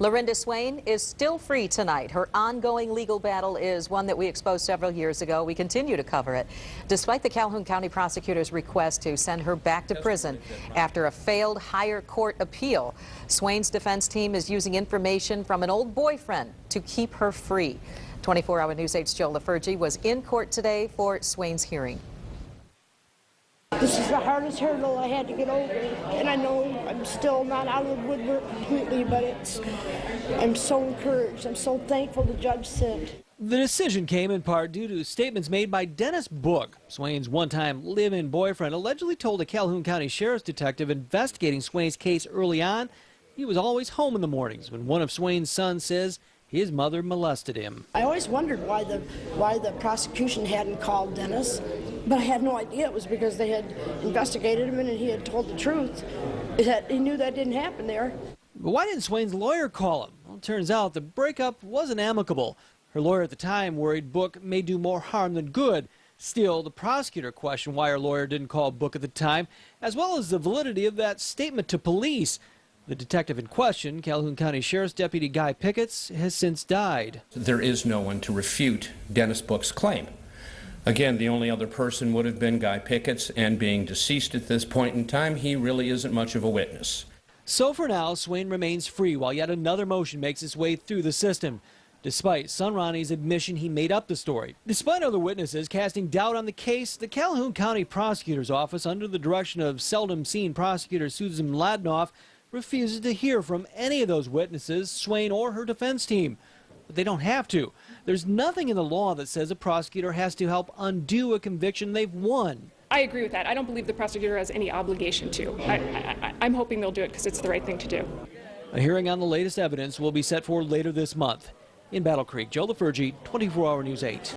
Lorinda Swain is still free tonight. Her ongoing legal battle is one that we exposed several years ago. We continue to cover it. Despite the Calhoun County prosecutor's request to send her back to prison after a failed higher court appeal, Swain's defense team is using information from an old boyfriend to keep her free. 24-hour News 8's Joe LaFurgey was in court today for Swain's hearing. This is the hardest hurdle I had to get over, and I know I'm still not out of the woodwork completely, but I'm so encouraged. I'm so thankful to Judge Sindt. The decision came in part due to statements made by Dennis Book. Swain's one-time live-in boyfriend allegedly told a Calhoun County sheriff's detective investigating Swain's case early on he was always home in the mornings when one of Swain's sons says his mother molested him. I always wondered why the prosecution hadn't called Dennis, but I had no idea it was because they had investigated him and he had told the truth. He knew that didn't happen there. But why didn't Swain's lawyer call him? Well, it turns out the breakup wasn't amicable. Her lawyer at the time worried Book may do more harm than good. Still, the prosecutor questioned why her lawyer didn't call Book at the time, as well as the validity of that statement to police. The detective in question, Calhoun County Sheriff's Deputy Guy Picketts, has since died. There is no one to refute Dennis Book's claim. Again, the only other person would have been Guy Picketts, and being deceased at this point in time, he really isn't much of a witness. So for now, Swain remains free while yet another motion makes its way through the system. Despite son Ronnie's admission he made up the story. Despite other witnesses casting doubt on the case, the Calhoun County Prosecutor's Office, under the direction of seldom-seen prosecutor Susan Ladnoff, refuses to hear from any of those witnesses, Swain or her defense team. But they don't have to. There's nothing in the law that says a prosecutor has to help undo a conviction they've won. I agree with that. I don't believe the prosecutor has any obligation to. I'm hoping they'll do it because it's the right thing to do. A hearing on the latest evidence will be set for later this month. In Battle Creek, Joe LaFurgey, 24-hour News 8.